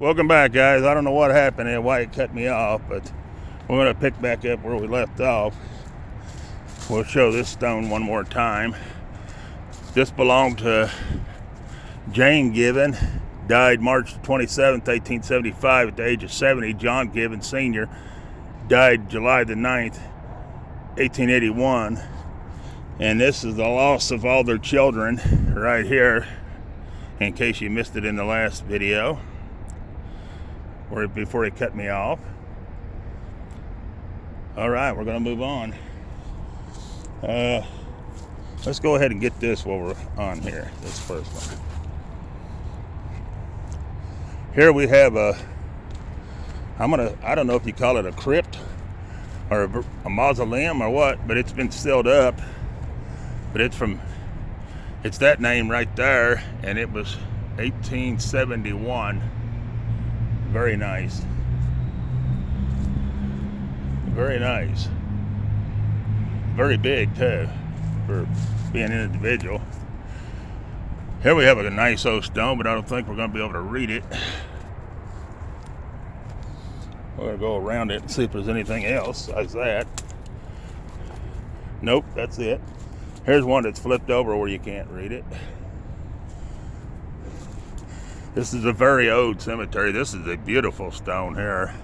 Welcome back, guys. I don't know what happened and why it cut me off, but we're going to pick back up where we left off. We'll show this stone one more time. This belonged to Jane Given, died March 27th, 1875 at the age of 70. John Given Sr. died July the 9th, 1881. And this is the loss of all their children right here, in case you missed it in the last video, or before he cut me off. All right, we're going to move on. Let's go ahead and get this while we're on here, this first one. Here we have I don't know if you call it a crypt or a mausoleum or what, but it's been sealed up. But it's that name right there, and it was 1871. Very nice. Very nice. Very big too, for being an individual. Here we have a nice old stone, but I don't think we're going to be able to read it. We're going to go around it and see if there's anything else besides that. Nope, that's it. Here's one that's flipped over where you can't read it. This is a very old cemetery. This is a beautiful stone here.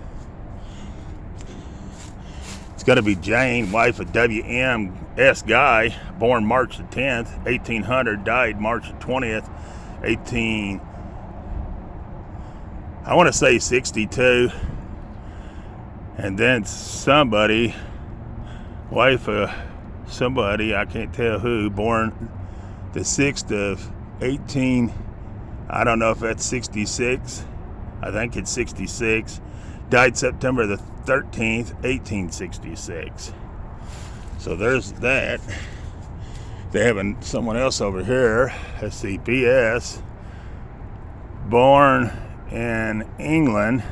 It's got to be Jane, wife of W.M.S. Guy, born March the 10th, 1800, died March the 20th, 62. And then somebody, wife of somebody, I can't tell who, born the 6th of 18, I don't know if that's 66, I think it's 66, died September the 13th, 1866. So there's that. They have someone else over here. Let's see, B.S., born in England,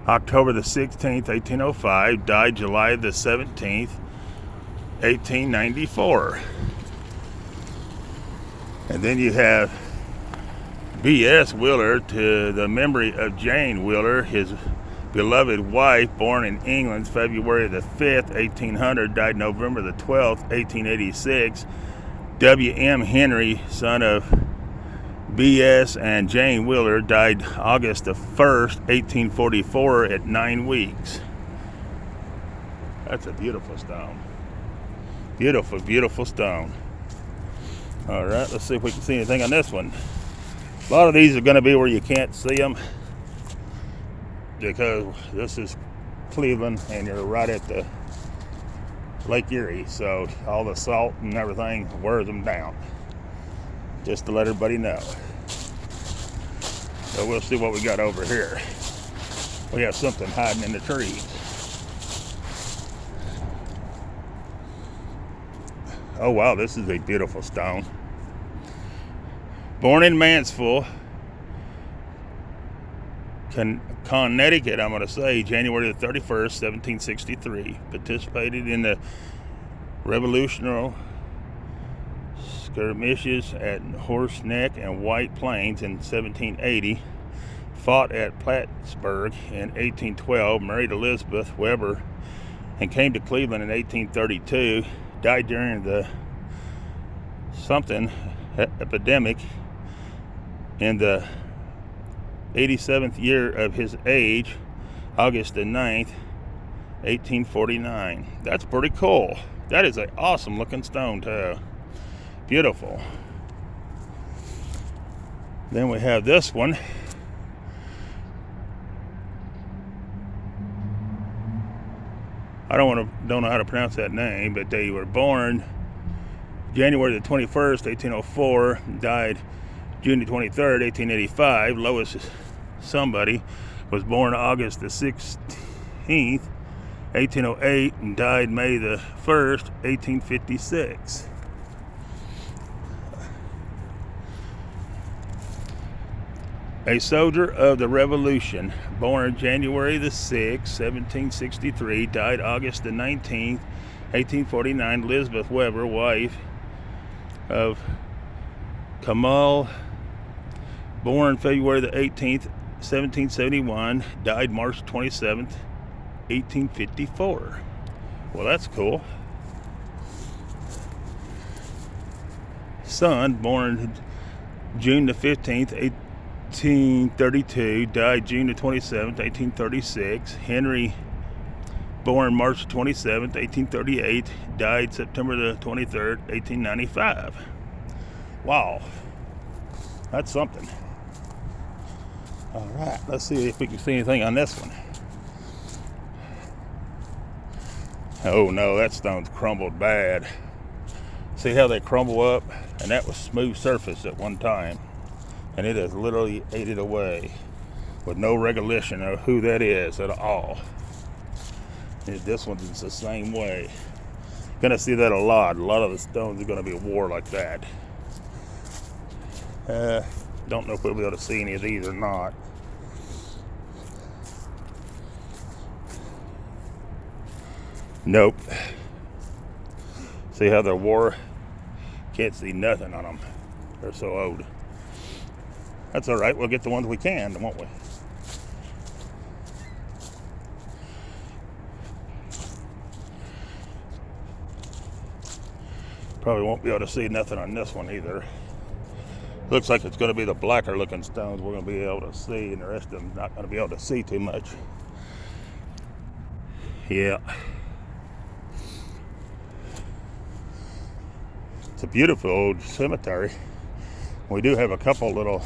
October the 16th, 1805, died July the 17th, 1894. And then you have B.S. Wheeler, to the memory of Jane Wheeler, his beloved wife, born in England February the 5th, 1800, died November the 12th, 1886. W.M. Henry, son of B.S. and Jane Wheeler, died August the 1st, 1844, at 9 weeks. That's a beautiful stone. Beautiful, beautiful stone. All right, let's see if we can see anything on this one. A lot of these are going to be where you can't see them, because this is Cleveland and you're right at the Lake Erie, so all the salt and everything wears them down. Just to let everybody know. So we'll see what we got over here. We have something hiding in the trees. Oh wow, this is a beautiful stone. Born in Mansfield, Connecticut, I'm going to say, January the 31st, 1763. Participated in the Revolutionary skirmishes at Horse Neck and White Plains in 1780. Fought at Plattsburgh in 1812. Married Elizabeth Weber and came to Cleveland in 1832. Died during the epidemic in the 87th year of his age, August the 9th, 1849. That's pretty cool. That is an awesome looking stone too. Beautiful. Then we have this one. I don't know how to pronounce that name, but they were born January the 21st, 1804, died June the 23rd, 1885. Lois somebody was born August the 16th, 1808, and died May the 1st, 1856. A soldier of the Revolution, born January the 6th, 1763, died August the 19th, 1849. Elizabeth Weber, wife of Kamal, born February the 18th, 1771, died March 27th, 1854. Well, that's cool. Son, born June the 15th, 1832, died June the 27th, 1836. Henry, born March 27th, 1838, died September the 23rd, 1895. Wow, that's something. All right, let's see if we can see anything on this one. Oh no, that stone's crumbled bad. See how they crumble up? And that was smooth surface at one time. And it has literally ate it away with no recognition of who that is at all. And this one's the same way. Gonna see that a lot. A lot of the stones are gonna be wore like that. Don't know if we'll be able to see any of these or not. Nope. See how they're wore? Can't see nothing on them. They're so old. That's all right. We'll get the ones we can, won't we? Probably won't be able to see nothing on this one either. Looks like it's going to be the blacker looking stones we're going to be able to see, and the rest of them not going to be able to see too much. Yeah. It's a beautiful old cemetery. We do have a couple little,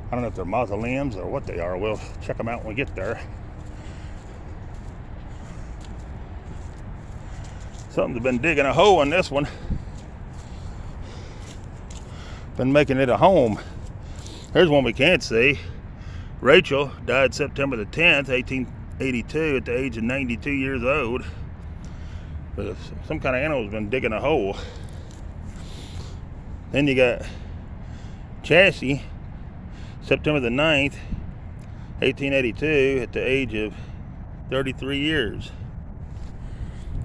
I don't know if they're mausoleums or what they are. We'll check them out when we get there. Something's been digging a hole in this one. Been making it a home. Here's one we can't see. Rachel died September the 10th, 1882 at the age of 92 years old. But some kind of animal's been digging a hole. Then you got Chassie, September the 9th, 1882 at the age of 33 years.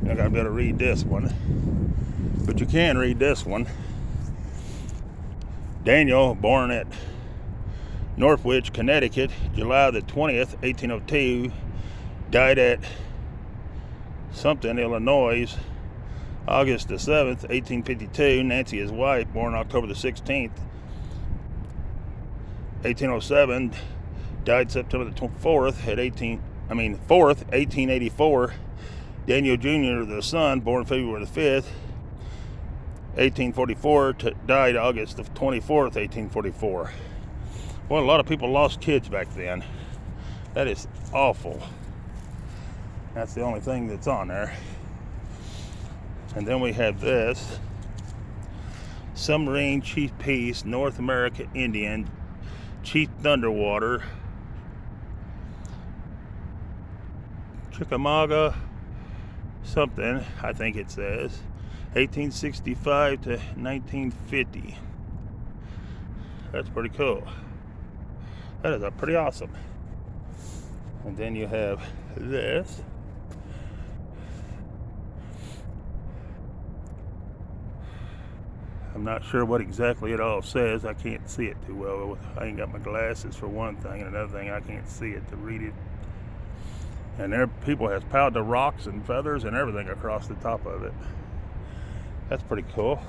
I gotta be able to read this one, but you can read this one. Daniel, born at Northwich, Connecticut, July the 20th, 1802, died at something, Illinois, August the 7th, 1852. Nancy, his wife, born October the 16th, 1807, died September the 4th at 1884. Daniel Jr., the son, born February the 5th, 1844, died August the 24th, 1844. Well, a lot of people lost kids back then. That is awful. That's the only thing that's on there. And then we have this. Submarine Chief Peace, North America Indian, Chief Thunderwater, Chickamauga, something, I think it says, 1865 to 1950. That's pretty cool. That is pretty awesome. And then you have this. I'm not sure what exactly it all says. I can't see it too well. I ain't got my glasses for one thing, and another thing, I can't see it to read it. And there, people has piled the rocks and feathers and everything across the top of it. That's pretty cool.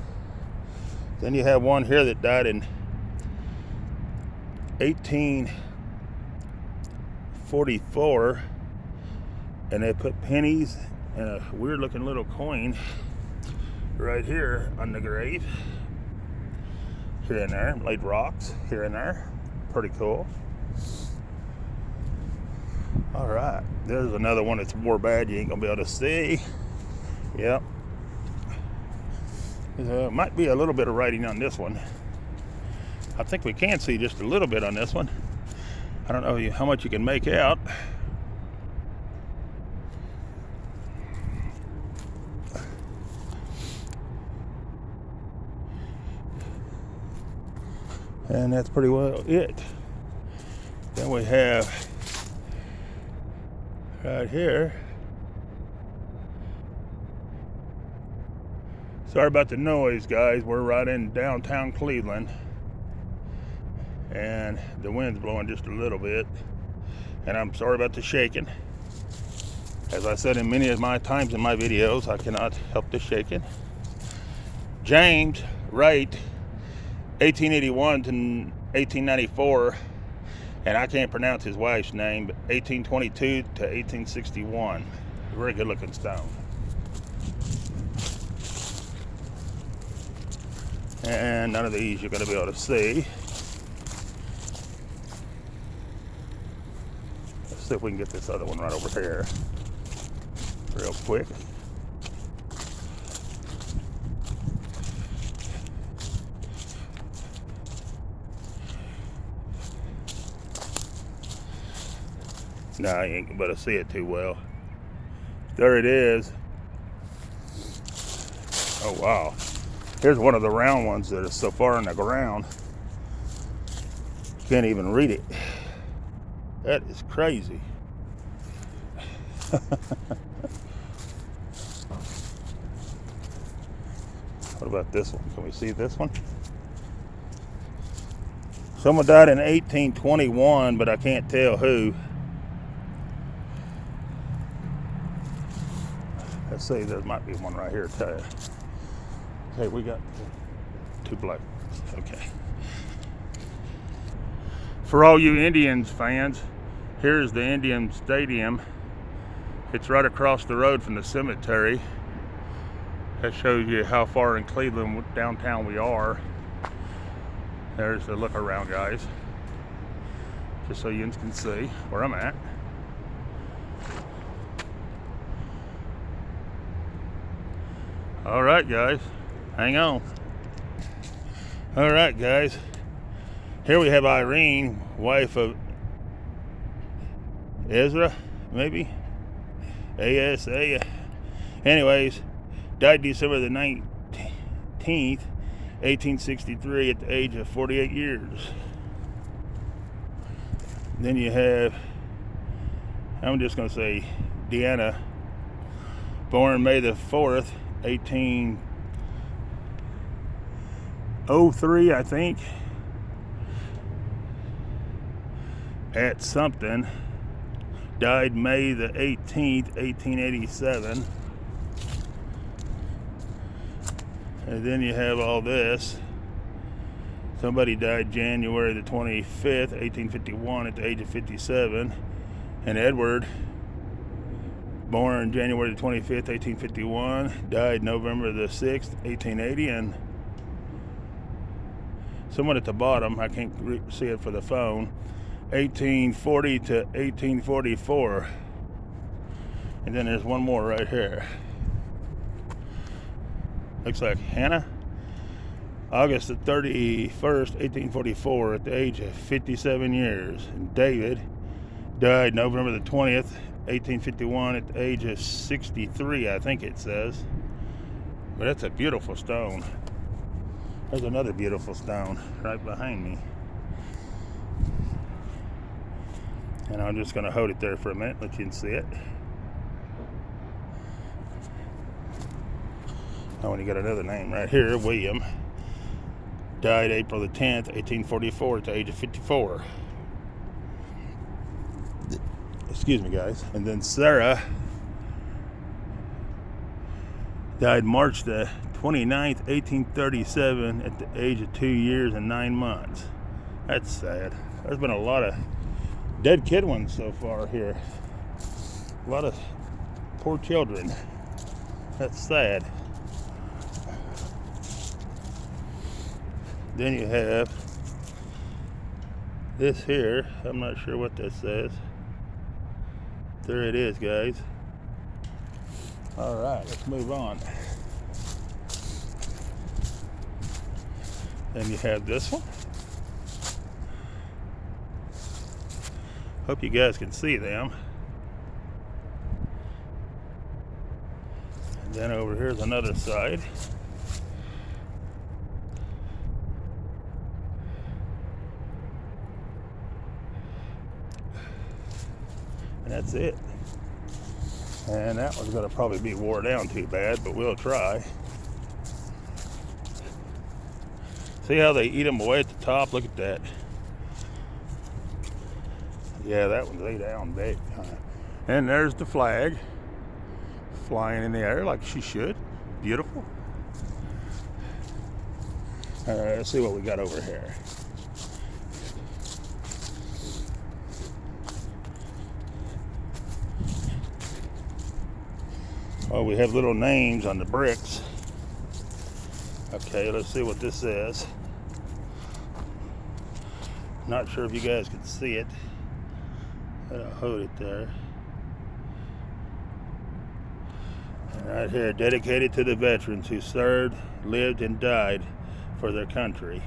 Then you have one here that died in 1844, and they put pennies and a weird looking little coin right here on the grave. Here and there, laid rocks here and there. Pretty cool. All right, there's another one that's more bad you ain't gonna be able to see. Yep. Might be a little bit of writing on this one. I think we can see just a little bit on this one. I don't know how much you can make out. And that's pretty well it. Then we have right here. Sorry about the noise, guys. We're right in downtown Cleveland. and the wind's blowing just a little bit, and I'm sorry about the shaking. As I said in many of my times in my videos, I cannot help the shaking. James Wright, 1881 to 1894, and I can't pronounce his wife's name, but 1822 to 1861. Very good looking stone. And none of these you're going to be able to see. Let's see if we can get this other one right over here real quick. No, you ain't going to see it too well. There it is. Oh, wow. Here's one of the round ones that is so far in the ground. Can't even read it. That is crazy. What about this one? Can we see this one? Someone died in 1821, but I can't tell who. Let's see, there might be one right here too. Okay, we got two black ones. Okay. For all you Indians fans, here's the Indian Stadium. It's right across the road from the cemetery. That shows you how far in Cleveland downtown we are. There's the look around, guys. Just so you can see where I'm at. All right, guys, hang on. All right, guys, here we have Irene, wife of Ezra, maybe? ASA. Anyways, died December the 19th, 1863 at the age of 48 years. Then you have, I'm just going to say Deanna, born May the 4th, 1803, I think, at something. Died May the 18th, 1887. And then you have all this. Somebody died January the 25th, 1851 at the age of 57. And Edward, born January the 25th, 1851, died November the 6th, 1880, and someone at the bottom, I can't see it for the phone, 1840 to 1844. And then there's one more right here. Looks like Hannah, August the 31st, 1844, at the age of 57 years. And David died November the 20th, 1851 at the age of 63, I think it says. But that's a beautiful stone. There's another beautiful stone right behind me. And I'm just going to hold it there for a minute, let you can see it. Oh, and you got another name right here, William. Died April the 10th, 1844 at the age of 54. Excuse me, guys. And then Sarah died March the 29th, 1837 at the age of 2 years and 9 months. That's sad. There's been a lot of dead kid ones so far here. A lot of poor children. That's sad. Then you have this here. I'm not sure what that says. There it is, guys. All right, let's move on. Then you have this one. Hope you guys can see them. And then over here's another side. And that's it. And that one's going to probably be wore down too bad, but we'll try. See how they eat them away at the top? Look at that. Yeah, that one's laid down big. And there's the flag flying in the air like she should. Beautiful. All right, let's see what we got over here. Oh, we have little names on the bricks. Okay, let's see what this says. Not sure if you guys can see it. I'll hold it there. And right here, dedicated to the veterans who served, lived, and died for their country.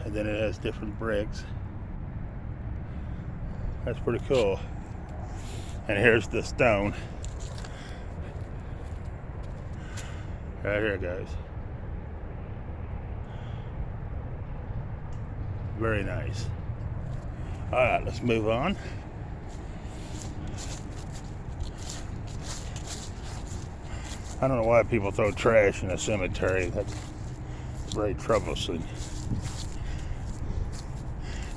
And then it has different bricks. That's pretty cool. And here's the stone. Right here, guys. Very nice. All right, let's move on. I don't know why people throw trash in a cemetery. That's very troublesome.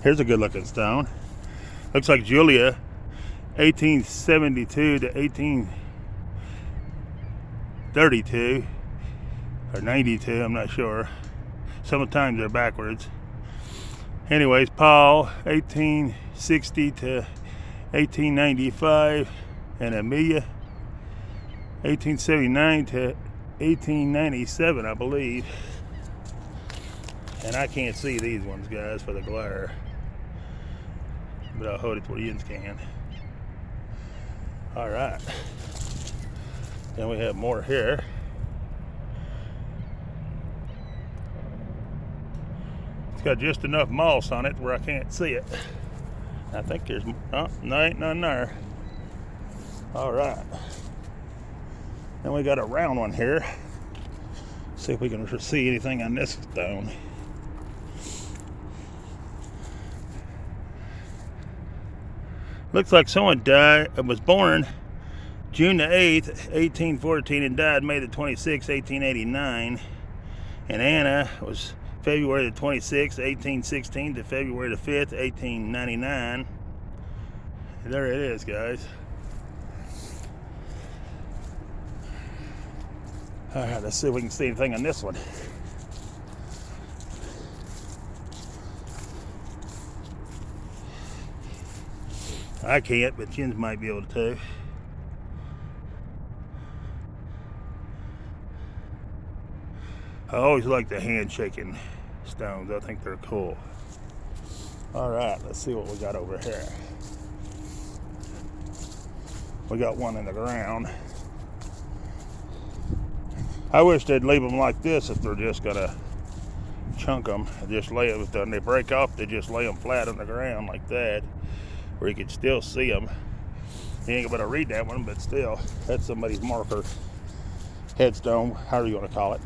Here's a good looking stone. Looks like Julia, 1872 to 1832, or 92, I'm not sure. Sometimes they're backwards. Anyways, Paul, 1860 to 1895, and Amelia, 1879 to 1897, I believe. And I can't see these ones, guys, for the glare. But I'll hold it where you can. All right. Then we have more here. It's got just enough moss on it where I can't see it. I think there's, oh, no, ain't none there. All right. Then we got a round one here. See if we can see anything on this stone. Looks like someone was born June the 8th, 1814, and died May the 26th, 1889. And Anna was February the 26th, 1816 to February the 5th, 1899. There it is, guys. All right, let's see if we can see anything on this one. I can't, but Jens might be able to. I always like the handshaking stones. I think they're cool. All right, let's see what we got over here. We got one in the ground. I wish they'd leave them like this if they're just gonna chunk them. Just lay it, when they break off, they just lay them flat on the ground like that, where you can still see them. You ain't gonna read that one, but still, that's somebody's marker, headstone, however you want to call it.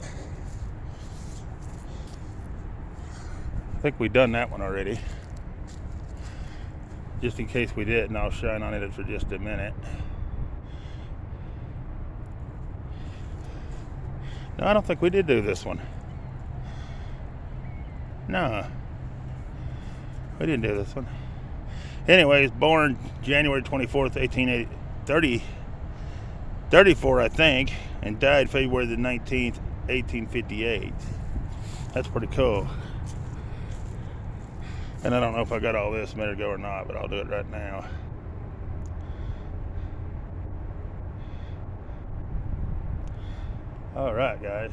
I think we've done that one already. Just in case we didn't, I'll shine on it for just a minute. No, I don't think we did do this one. No, we didn't do this one. Anyways, born January 24th, 1834, I think, and died February the 19th, 1858. That's pretty cool. And I don't know if I got all this a minute ago or not, but I'll do it right now. All right, guys.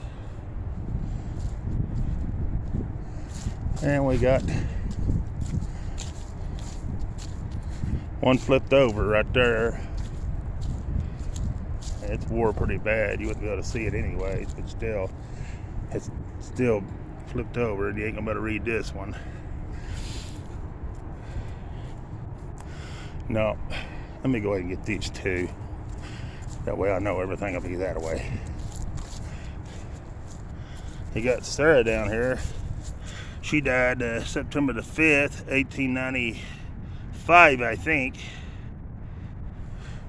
And we got one flipped over right there. It's wore pretty bad. You wouldn't be able to see it anyways, but still, it's still flipped over, and you ain't gonna be able to read this one. No, let me go ahead and get these two. That way I know everything will be that way. You got Sarah down here. She died September the 5th, 1895, I think.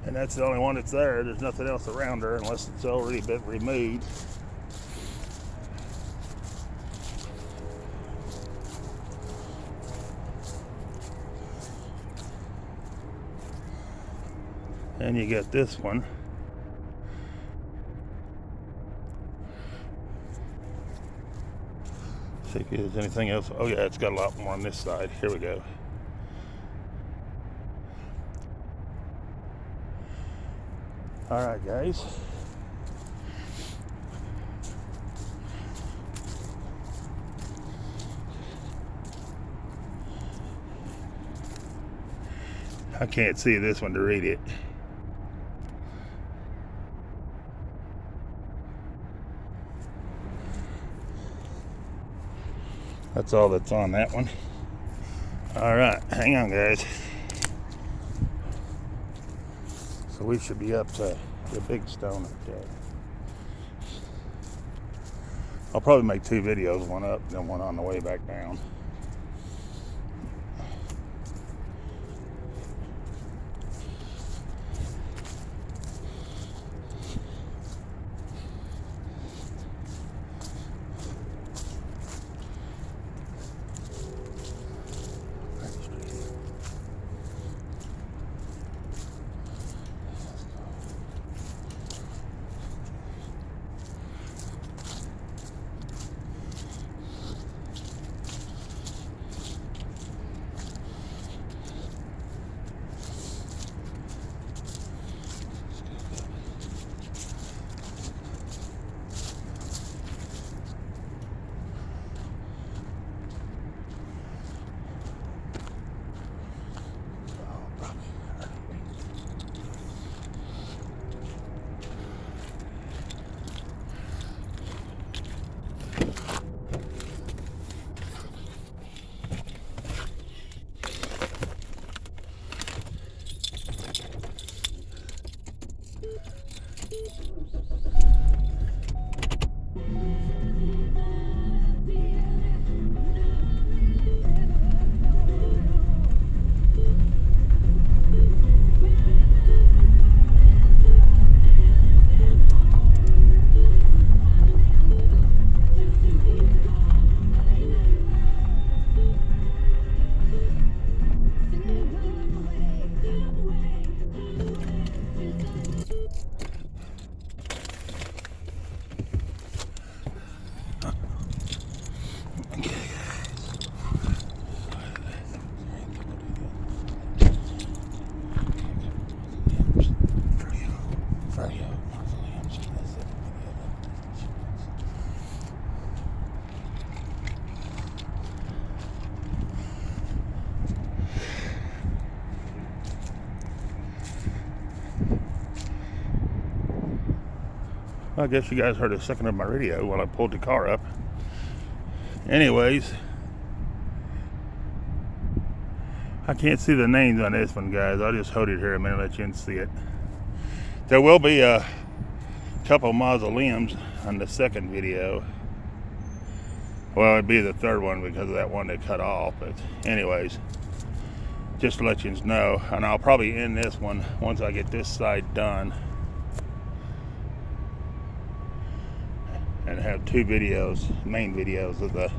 And that's the only one that's there. There's nothing else around her unless it's already been removed. And you got this one. See if there's anything else. Oh yeah, it's got a lot more on this side. Here we go. All right, guys. I can't see this one to read it. That's all that's on that one. All right, hang on, guys. So we should be up to the big stone up there. I'll probably make 2 videos, one up and then one on the way back down. I guess you guys heard a second of my radio while I pulled the car up. Anyways, I can't see the names on this one, guys. I'll just hold it here a minute, let you see it. There will be a couple mausoleums on the second video. Well, it'd be the third one because of that one they cut off. But anyways, just to let you know, and I'll probably end this one once I get this side done. And have 2 videos, main videos of the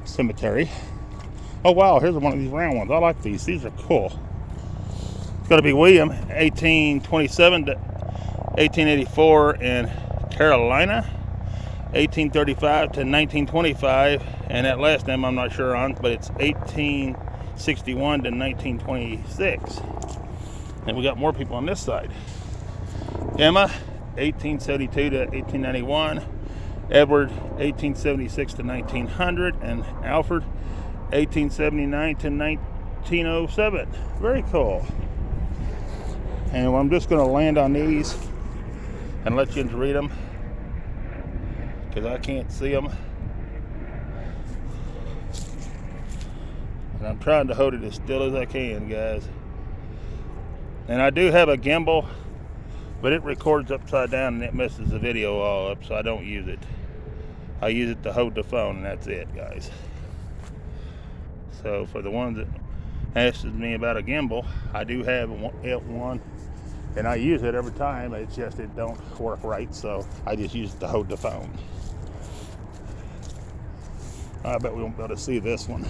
cemetery. Oh wow, here's one of these round ones. I like these. These are cool. It's going to be William, 1827 to 1884 in Carolina, 1835 to 1925, and that last name I'm not sure on, but it's 1861 to 1926. And we got more people on this side. Emma, 1872 to 1891. Edward, 1876 to 1900, and Alfred, 1879 to 1907. Very cool. And I'm just going to land on these and let you read them because I can't see them. And I'm trying to hold it as still as I can, guys. And I do have a gimbal, but it records upside down and it messes the video all up, so I don't use it. I use it to hold the phone, and that's it, guys. So for the ones that asked me about a gimbal, I do have one, and I use it every time. It's just it don't work right, so I just use it to hold the phone. I bet we won't be able to see this one.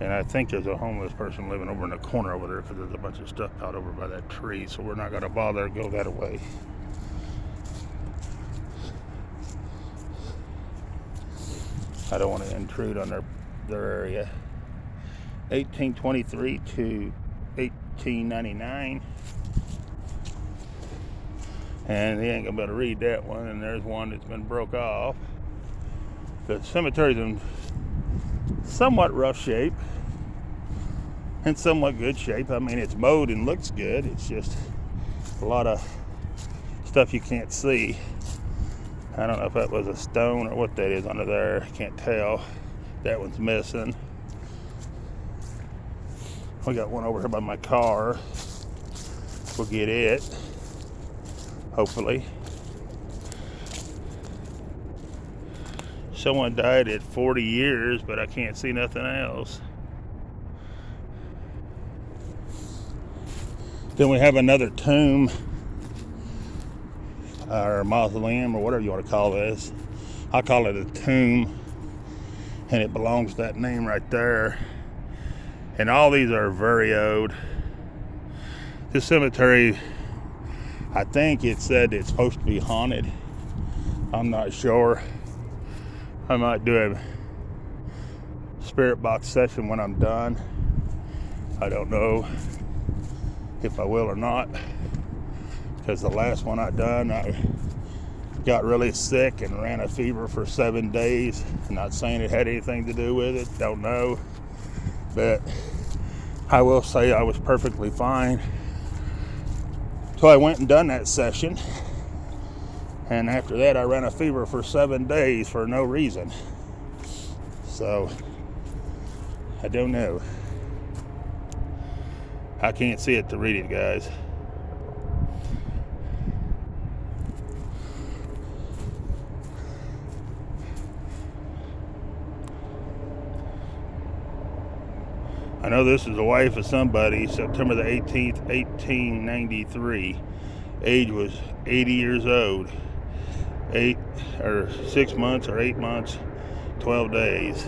And I think there's a homeless person living over in the corner over there because there's a bunch of stuff out over by that tree. So we're not going to bother go that way. I don't want to intrude on their area. 1823 to 1899. And he ain't going to be able to read that one. And there's one that's been broke off. The cemetery's in somewhat rough shape. In somewhat good shape. I mean, it's mowed and looks good. It's just a lot of stuff you can't see. I don't know if that was a stone or what that is under there. I can't tell. That one's missing. We got one over here by my car. We'll get it. Hopefully. Someone died at 40 years, but I can't see nothing else. Then we have another tomb, or mausoleum, or whatever you want to call this. I call it a tomb, and it belongs to that name right there. And all these are very old. This cemetery, I think it said it's supposed to be haunted. I'm not sure. I might do a spirit box session when I'm done. I don't know if I will or not, because the last one I done, I got really sick and ran a fever for 7 days. I'm not saying it had anything to do with it, don't know, but I will say I was perfectly fine. So I went and done that session, and after that I ran a fever for 7 days for no reason. So I don't know. I can't see it to read it, guys. I know this is the wife of somebody, September the 18th, 1893. Age was 80 years old. 6 months or 8 months, 12 days.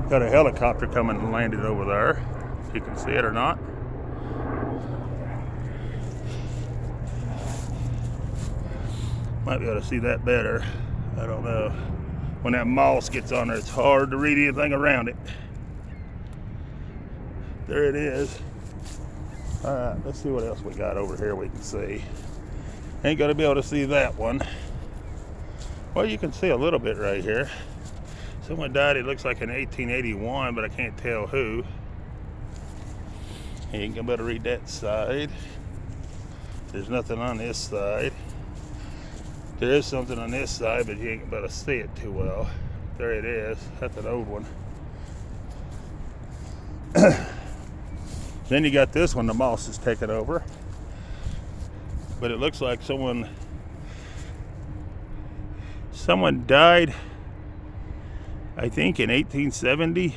Got a helicopter coming and landed over there. If you can see it or not. Might be able to see that better. I don't know. When that moss gets on there, it's hard to read anything around it. There it is. Alright, let's see what else we got over here we can see. Ain't gonna be able to see that one. Well, you can see a little bit right here. Someone died, it looks like in 1881, but I can't tell who. You ain't gonna be able to read that side. There's nothing on this side. There is something on this side, but you ain't gonna be able to see it too well. There it is. That's an old one. Then you got this one, the moss is taken over. But it looks like someone died, I think, in 1870.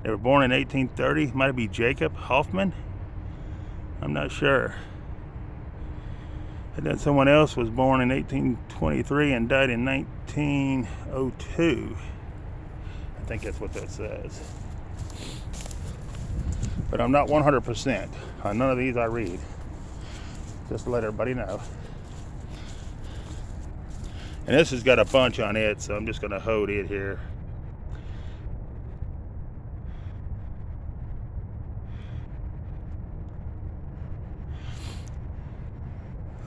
They were born in 1830. Might be Jacob Hoffman. I'm not sure. And then someone else was born in 1823 and died in 1902. I think that's what that says. But I'm not 100%. On none of these I read. Just to let everybody know. And this has got a bunch on it, so I'm just going to hold it here.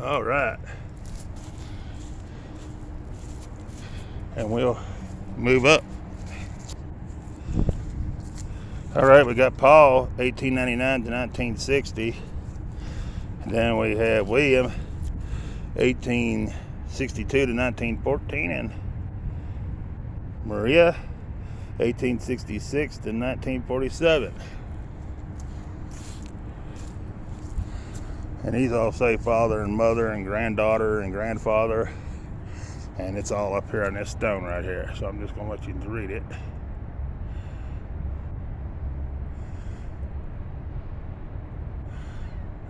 All right. And we'll move up. All right, we got Paul, 1899 to 1960. And then we have William, 1862 to 1914, and Maria, 1866 to 1947. And these all say father and mother and granddaughter and grandfather. And it's all up here on this stone right here. So I'm just going to let you read it.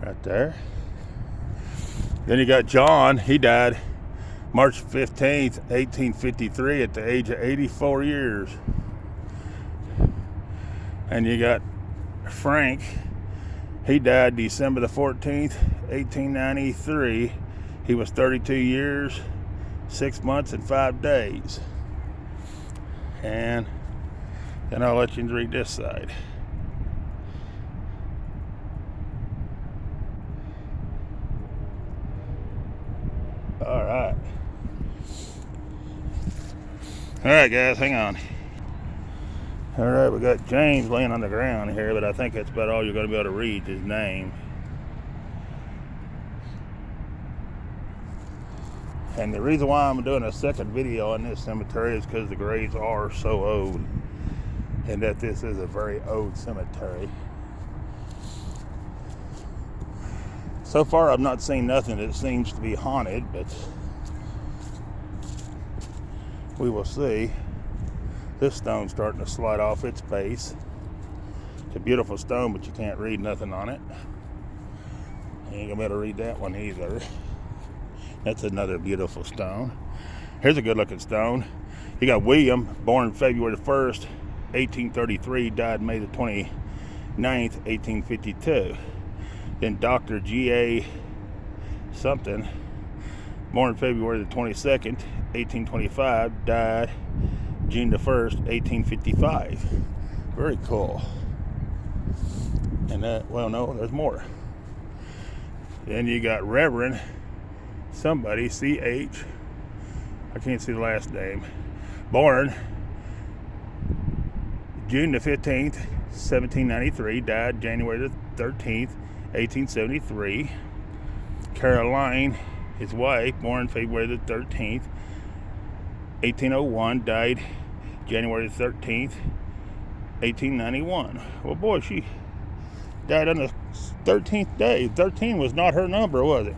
Right there. Then you got John. He died March 15th, 1853 at the age of 84 years. And you got Frank. He died December the 14th, 1893. He was 32 years, 6 months, and 5 days. And then I'll let you read this side. All right. All right, guys, hang on. All right, we got James laying on the ground here, but I think that's about all you're going to be able to read, his name. And the reason why I'm doing a second video on this cemetery is because the graves are so old, and that this is a very old cemetery. So far, I've not seen nothing that seems to be haunted, but we will see. This stone's starting to slide off its base. It's a beautiful stone, but you can't read nothing on it. You ain't gonna be able to read that one either. That's another beautiful stone. Here's a good looking stone. You got William, born February 1st, 1833, died May the 29th, 1852. Then Dr. G.A. something, born February the 22nd, 1825, died June the 1st, 1855. Very cool. And that, well, no, there's more. Then you got Reverend somebody, C.H. I can't see the last name. Born June the 15th, 1793, died January the 13th, 1873. Caroline, his wife, born February the 13th, 1801, died January the 13th, 1891. Well, boy, she died on the 13th day. 13 was not her number, was it?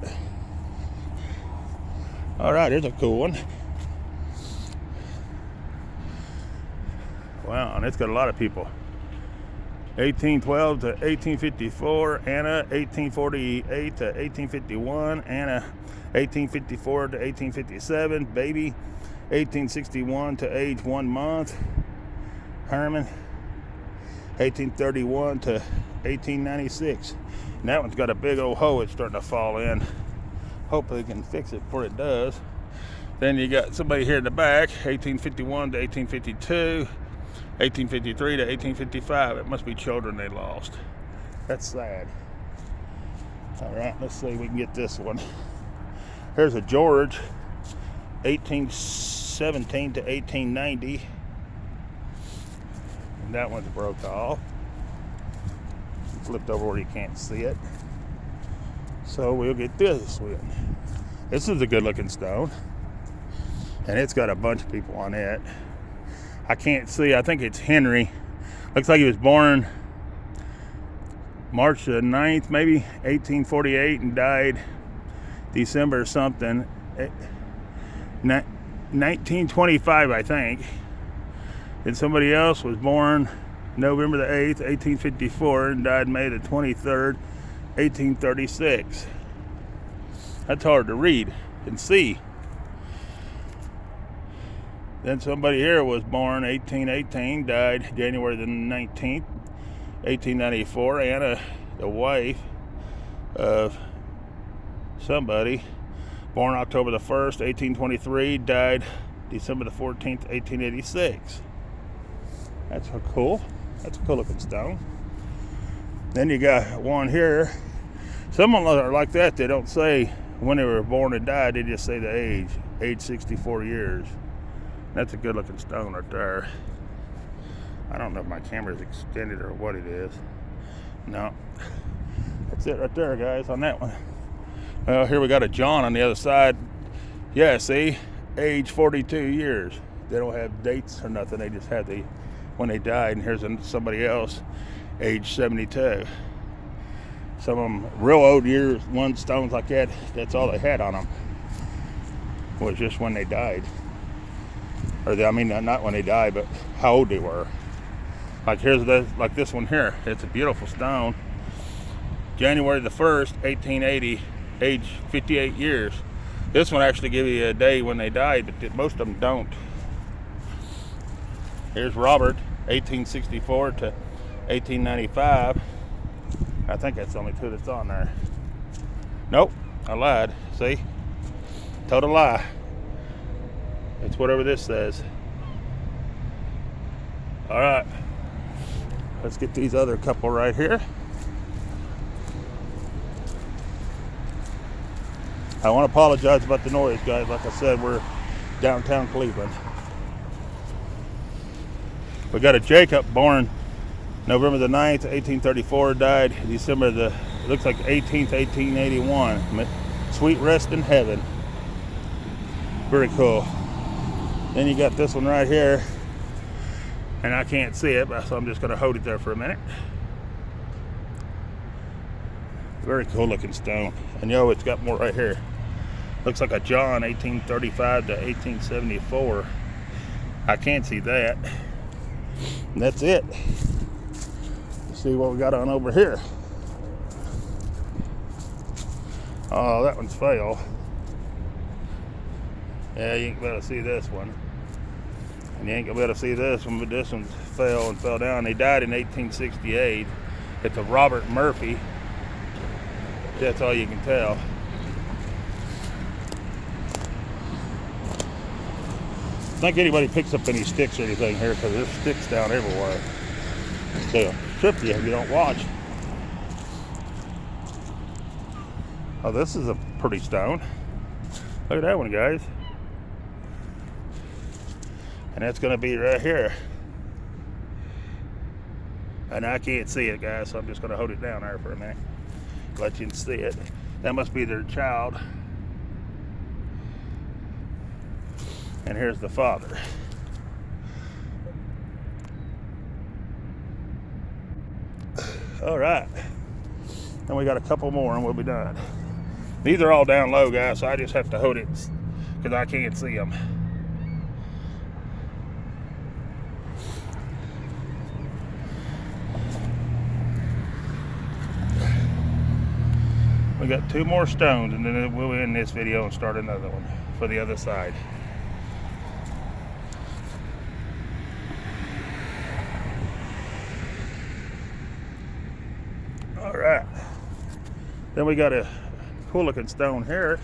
All right, here's a cool one. Wow, and it's got a lot of people. 1812 to 1854, Anna. 1848 to 1851, Anna. 1854 to 1857, baby. 1861 to age 1 month, Herman. 1831 to 1896. And that one's got a big old hole it's starting to fall in. Hopefully they can fix it before it does. Then you got somebody here in the back, 1851 to 1852, 1853 to 1855. It must be children they lost. That's sad. All right, let's see if we can get this one. Here's a George, 1817 to 1890. And that one's broke off. Flipped over where you can't see it. So we'll get this one. This is a good looking stone. And it's got a bunch of people on it. I can't see, I think it's Henry. Looks like he was born March the 9th, maybe 1848, and died December something. 1925, I think. And somebody else was born November the 8th, 1854, and died May the 23rd, 1836. That's hard to read and see. Then somebody here was born 1818, died January the 19th, 1894. Anna, the wife of somebody, born October the 1st, 1823, died December the 14th, 1886. That's cool. That's a cool looking stone. Then you got one here. Some of them are like that. They don't say when they were born and died. They just say the age 64 years. That's a good looking stone right there. I don't know if my camera's extended or what it is. No. That's it right there, guys, on that one. Well, here we got a John on the other side. Yeah, see? Age 42 years. They don't have dates or nothing. They just had when they died. And here's somebody else, age 72. Some of them real old years, one stones like that, that's all they had on them. Was just when they died. Or not when they died, but how old they were. Like like this one here. It's a beautiful stone. January the 1st, 1880, age 58 years. This one actually gives you a day when they died, but most of them don't. Here's Robert, 1864 to 1895. I think that's the only two that's on there. Nope, I lied. See? Total lie. It's whatever this says. All right. Let's get these other couple right here. I want to apologize about the noise, guys. Like I said, we're downtown Cleveland. We got a Jacob born November the 9th, 1834, died December the, it looks like 18th, 1881. Sweet rest in heaven. Very cool. Then you got this one right here, and I can't see it, so I'm just going to hold it there for a minute. Very cool looking stone. And yo, it's got more right here. Looks like a John, 1835 to 1874. I can't see that. And that's it. Let's see what we got on over here. Oh, that one's fail. Yeah, you ain't gonna be able to see this one. And you ain't gonna be able to see this one, but this one fell and fell down. He died in 1868. It's a Robert Murphy. That's all you can tell. I don't think anybody picks up any sticks or anything here because there's sticks down everywhere. They'll trip you if you don't watch. Oh, this is a pretty stone. Look at that one, guys. And that's going to be right here. And I can't see it, guys, so I'm just going to hold it down there for a minute. Let you see it. That must be their child. And here's the father. All right. And we got a couple more and we'll be done. These are all down low, guys, so I just have to hold it because I can't see them. We got two more stones, and then we'll end this video and start another one for the other side. All right. Then we got a cool looking stone here.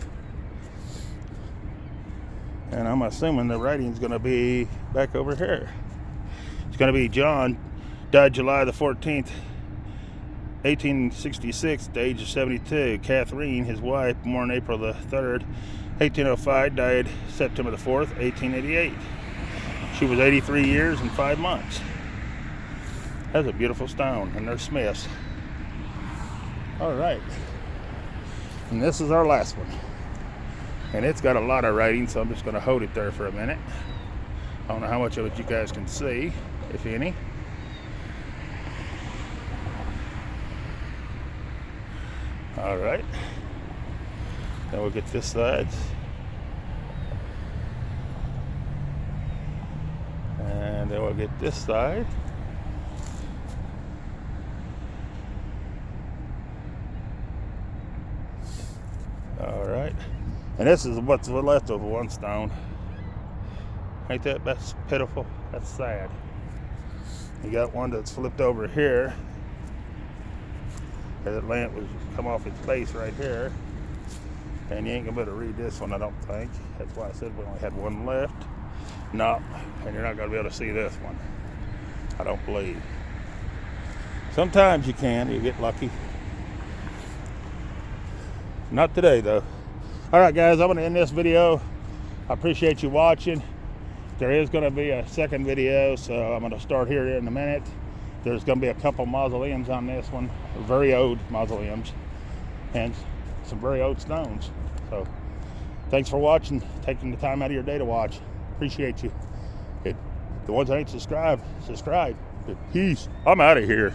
And I'm assuming the writing's going to be back over here. It's going to be John, died July the 14th, 1866, at the age of 72. Catherine, his wife, born April the 3rd, 1805, died September the 4th, 1888. She was 83 years and 5 months. That's a beautiful stone, and they're Smiths. All right. And this is our last one. And it's got a lot of writing, so I'm just going to hold it there for a minute. I don't know how much of it you guys can see, if any. All right. Then we'll get this side. And then we'll get this side. All right. And this is what's left of one stone. Ain't that's pitiful? That's sad. You got one that's flipped over here. That lamp was come off its base right here. And you ain't gonna be able to read this one, I don't think. That's why I said we only had one left. No, and you're not gonna be able to see this one. I don't believe. Sometimes you can, you get lucky. Not today though. All right, guys, I'm gonna end this video. I appreciate you watching. There is gonna be a second video, so I'm gonna start here in a minute. There's going to be a couple mausoleums on this one, very old mausoleums, and some very old stones. So, thanks for watching, taking the time out of your day to watch. Appreciate you. The ones that ain't subscribed, subscribe. Peace. I'm out of here.